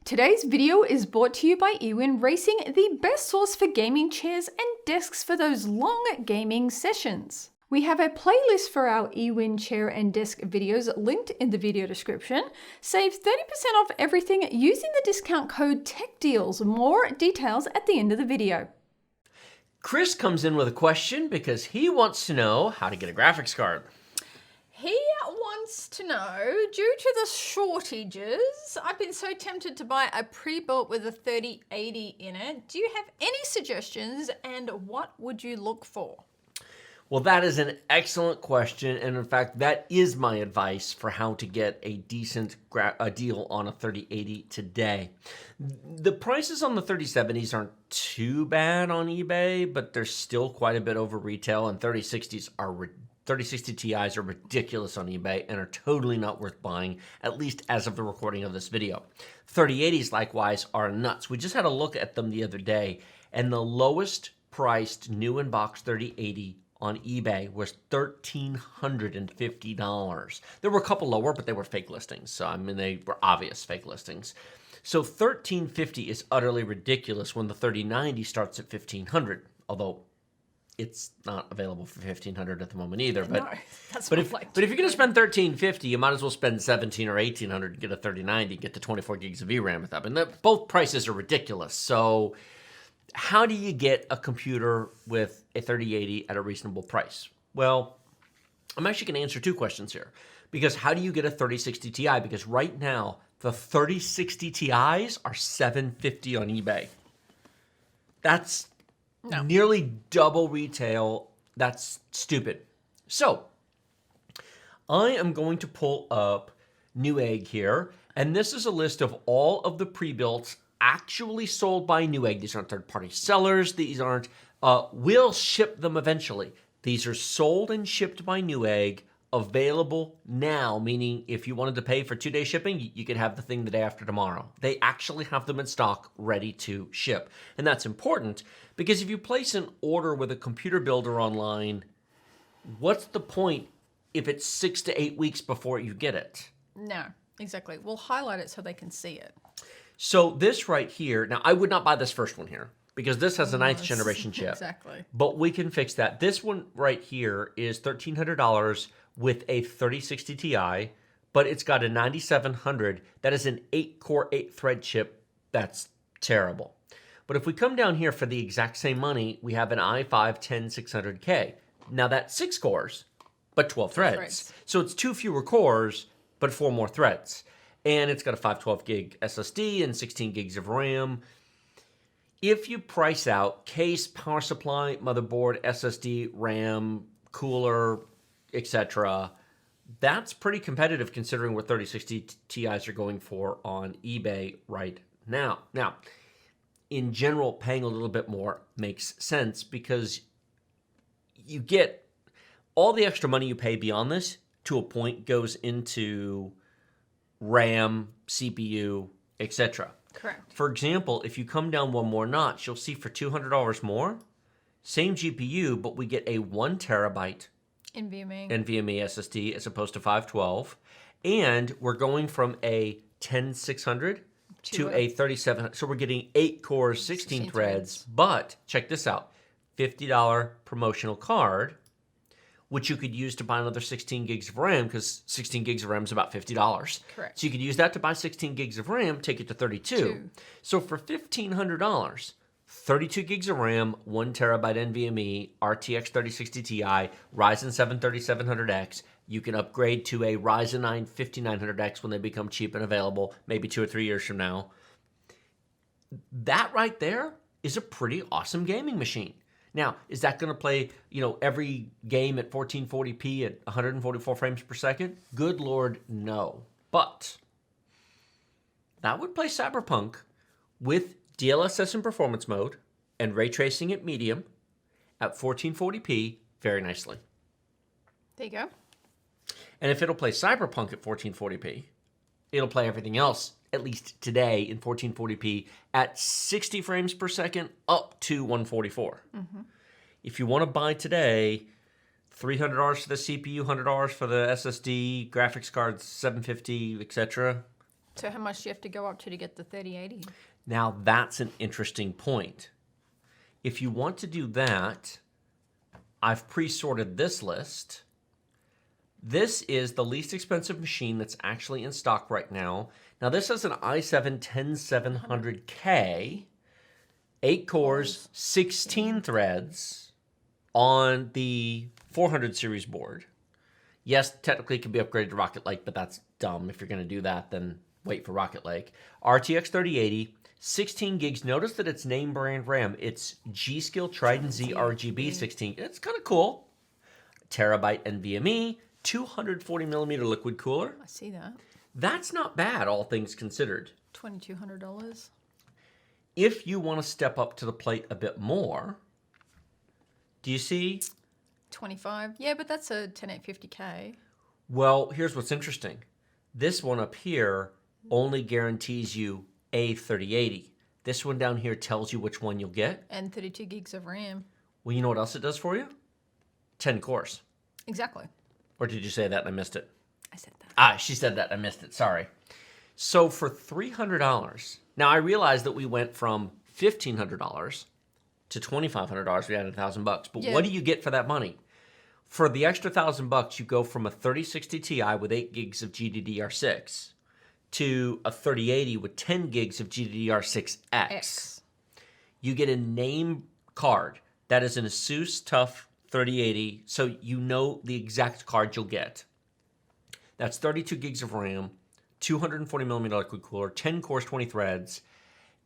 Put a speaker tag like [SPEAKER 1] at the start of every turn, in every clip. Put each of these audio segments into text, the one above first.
[SPEAKER 1] Today's video is brought to you by Ewin Racing, the best source for gaming chairs and desks for those long gaming sessions. We have a playlist for our Ewin chair and desk videos linked in the video description. Save 30% off everything using the discount code TECHDEALS. More details at the end of the video.
[SPEAKER 2] Chris comes in with a question because he wants to know how to get a graphics card.
[SPEAKER 1] He wants to know, due to the shortages, I've been so tempted to buy a pre-built with a 3080 in it. Do you have any suggestions and what would you look for?
[SPEAKER 2] Well, that is an excellent question, and in fact, that is my advice for how to get a decent deal on a 3080 today. The prices on the 3070s aren't too bad on eBay, but they're still quite a bit over retail, and 3060 Ti's are ridiculous on eBay and are totally not worth buying, at least as of the recording of this video. 3080s, likewise, are nuts. We just had a look at them the other day, and the lowest priced new in-box 3080 on eBay was $1,350. There were a couple lower, but they were fake listings. So, I mean, they were obvious fake listings. So $1,350 is utterly ridiculous when the 3090 starts at $1,500, although it's not available for $1,500 at the moment either. But,
[SPEAKER 1] no, that's
[SPEAKER 2] but if you're going to spend $1,350, you might as well spend $1,700 or $1,800 to get a 3090, get the 24 gigs of VRAM with that. And both prices are ridiculous. So how do you get a computer with a 3080 at a reasonable price? Well, I'm actually going to answer two questions here. Because how do you get a 3060 Ti? Because right now, the 3060 Ti's are $750 on eBay. That's nearly double retail. That's stupid. So, I am going to pull up Newegg here, and this is a list of all of the pre-builts actually sold by Newegg. These aren't third-party sellers. These aren't, we'll ship them eventually. These are sold and shipped by Newegg, available now, meaning if you wanted to pay for 2-day shipping, you could have the thing the day after tomorrow. They actually have them in stock, ready to ship. And that's important because if you place an order with a computer builder online, what's the point if it's 6 to 8 weeks before you get it?
[SPEAKER 1] No, exactly. We'll highlight it so they can see it.
[SPEAKER 2] So this right here, now I would not buy this first one here because this has a 9th generation chip.
[SPEAKER 1] Exactly.
[SPEAKER 2] But we can fix that. This one right here is $1,300 with a 3060 Ti, but it's got a 9700. That is an 8-core, 8-thread chip. That's terrible. But if we come down here for the exact same money, we have an i5-10600K. Now that's 6 cores, but 12 threads. So it's 2 fewer cores, but 4 more threads. And it's got a 512 gig SSD and 16 gigs of RAM. If you price out case, power supply, motherboard, SSD, RAM, cooler, etc., that's pretty competitive considering what 3060 Ti's are going for on eBay right now. Now, in general, paying a little bit more makes sense because you get all the extra money you pay beyond this to a point goes into RAM, CPU, etc.
[SPEAKER 1] Correct.
[SPEAKER 2] For example, if you come down one more notch, you'll see for $200 more, same GPU, but we get a 1 terabyte NVMe SSD as opposed to 512, and we're going from a 10600 to a 3700. So we're getting 8 cores, 16 threads. But check this out: $50 promotional card, which you could use to buy another 16 gigs of RAM, because 16 gigs of RAM is about $50.
[SPEAKER 1] Correct.
[SPEAKER 2] So you could use that to buy 16 gigs of RAM, take it to 32. So for $1,500, 32 gigs of RAM, 1 terabyte NVMe, RTX 3060 Ti, Ryzen 7 3700X, you can upgrade to a Ryzen 9 5900X when they become cheap and available, maybe 2 or 3 years from now. That right there is a pretty awesome gaming machine. Now, is that going to play, every game at 1440p at 144 frames per second? Good Lord, no. But that would play Cyberpunk with DLSS in performance mode and ray tracing at medium at 1440p very nicely.
[SPEAKER 1] There you go.
[SPEAKER 2] And if it'll play Cyberpunk at 1440p, it'll play everything else, at least today, in 1440p at 60 frames per second up to 144. Mm-hmm. If you want to buy today, $300 for the CPU, $100 for the SSD, graphics cards, $750, etc.,
[SPEAKER 1] So how much do you have to go up to get the 3080?
[SPEAKER 2] Now, that's an interesting point. If you want to do that, I've pre-sorted this list. This is the least expensive machine that's actually in stock right now. Now, this is an i7-10700K, 8 cores, 16 threads on the 400 series board. Yes, technically it can be upgraded to Rocket Lake, but that's dumb. If you're going to do that, then wait for Rocket Lake. RTX 3080, 16 gigs. Notice that it's name brand RAM. It's G.Skill Trident Z RGB 16. It's kind of cool. Terabyte NVMe, 240 millimeter liquid cooler.
[SPEAKER 1] I see that.
[SPEAKER 2] That's not bad, all things considered.
[SPEAKER 1] $2,200.
[SPEAKER 2] If you want to step up to the plate a bit more, do you see?
[SPEAKER 1] 25. Yeah, but that's a 10850K.
[SPEAKER 2] Well, here's what's interesting. This one up here only guarantees you a 3080. This one down here tells you which one you'll get.
[SPEAKER 1] And 32 gigs of RAM.
[SPEAKER 2] Well, you know what else it does for you? 10 cores.
[SPEAKER 1] Exactly.
[SPEAKER 2] Or did you say that and I missed it?
[SPEAKER 1] I said that.
[SPEAKER 2] She said that. I missed it. Sorry. So for $300, now I realized that we went from $1,500 to $2,500. We added $1,000. But
[SPEAKER 1] Yeah.
[SPEAKER 2] what do you get for that money? For the extra $1,000, you go from a 3060 Ti with 8 gigs of GDDR6 to a 3080 with 10 gigs of GDDR6X.
[SPEAKER 1] X.
[SPEAKER 2] You get a name card that is an Asus TUF 3080, so you know the exact card you'll get. That's 32 gigs of RAM, 240 millimeter liquid cooler, 10 cores, 20 threads.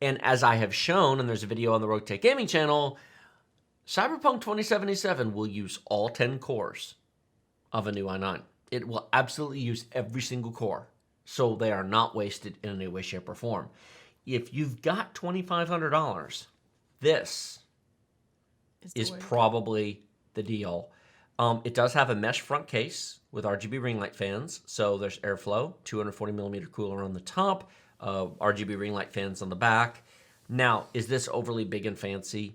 [SPEAKER 2] And as I have shown, and there's a video on the Rogue Gaming channel, Cyberpunk 2077 will use all 10 cores of a new i9. It will absolutely use every single core, so they are not wasted in any way, shape, or form. If you've got $2,500, this is probably the deal. It does have a mesh front case with RGB ring light fans, so there's airflow, 240 millimeter cooler on the top, RGB ring light fans on the back. Now, is this overly big and fancy?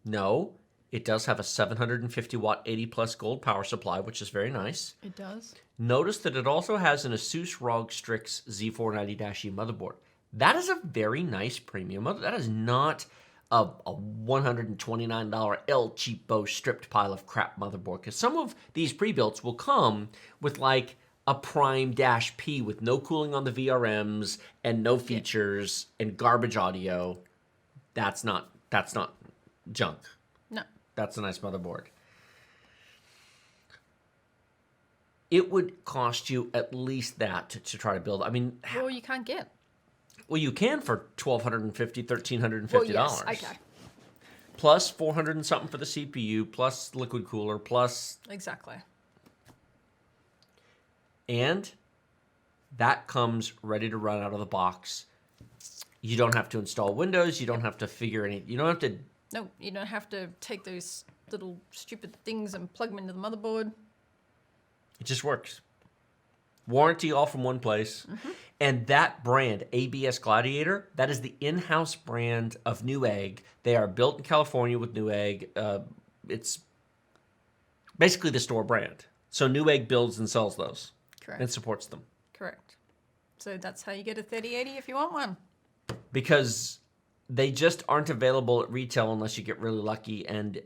[SPEAKER 2] No. It does have a 750 watt 80 plus gold power supply, which is very nice.
[SPEAKER 1] It does.
[SPEAKER 2] Notice that it also has an Asus ROG Strix Z490-E motherboard. That is a very nice premium motherboard. That is not a $129 El Cheapo stripped pile of crap motherboard, because some of these pre-builts will come with like a Prime -P with no cooling on the VRMs and no features and garbage audio. That's not junk.
[SPEAKER 1] No.
[SPEAKER 2] That's a nice motherboard. It would cost you at least that to try to build. I mean,
[SPEAKER 1] Well, you can't get.
[SPEAKER 2] well, you can for $1,250, $1,350.
[SPEAKER 1] Well, yes. Okay.
[SPEAKER 2] Plus 400 and something for the CPU, plus liquid cooler, plus...
[SPEAKER 1] Exactly.
[SPEAKER 2] And that comes ready to run out of the box. You don't have to install Windows. You don't have to figure any... You don't have to...
[SPEAKER 1] No, you don't have to take those little stupid things and plug them into the motherboard.
[SPEAKER 2] It just works. Warranty all from one place. And that brand, ABS Gladiator, that is the in-house brand of Newegg. They are built in California with Newegg. It's basically the store brand. So Newegg builds and sells those.
[SPEAKER 1] Correct.
[SPEAKER 2] And supports them.
[SPEAKER 1] Correct. So that's how you get a 3080 if you want one.
[SPEAKER 2] Because they just aren't available at retail unless you get really lucky. And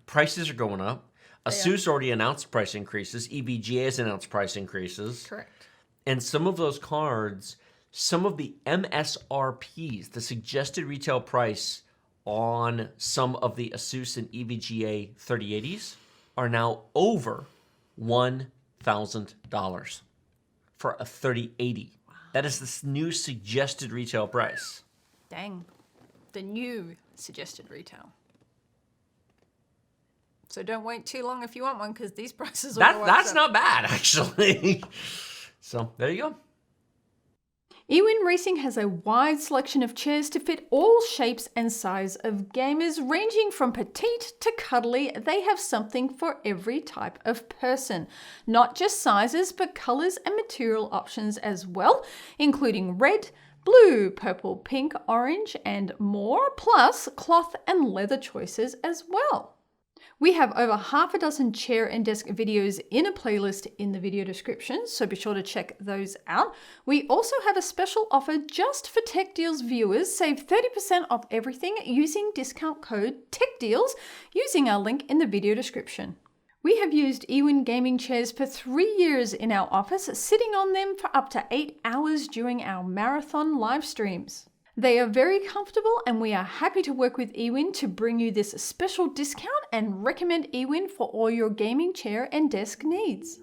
[SPEAKER 2] prices are going up. Asus already announced price increases. EVGA has announced price increases.
[SPEAKER 1] Correct.
[SPEAKER 2] And some of those cards, some of the MSRPs, the suggested retail price on some of the Asus and EVGA 3080s are now over $1,000 for a 3080. Wow. That is this new suggested retail price.
[SPEAKER 1] Dang. The new suggested retail. So don't wait too long if you want one, because these prices will go up.
[SPEAKER 2] That's not bad, actually. So there you go.
[SPEAKER 1] Ewin Racing has a wide selection of chairs to fit all shapes and size of gamers, ranging from petite to cuddly. They have something for every type of person. Not just sizes, but colors and material options as well, including red, blue, purple, pink, orange, and more, plus cloth and leather choices as well. We have over half a dozen chair and desk videos in a playlist in the video description, so be sure to check those out. We also have a special offer just for Tech Deals viewers. Save 30% off everything using discount code TECHDEALS using our link in the video description. We have used Ewin gaming chairs for 3 years in our office, sitting on them for up to 8 hours during our marathon live streams. They are very comfortable and we are happy to work with Ewin to bring you this special discount and recommend Ewin for all your gaming chair and desk needs.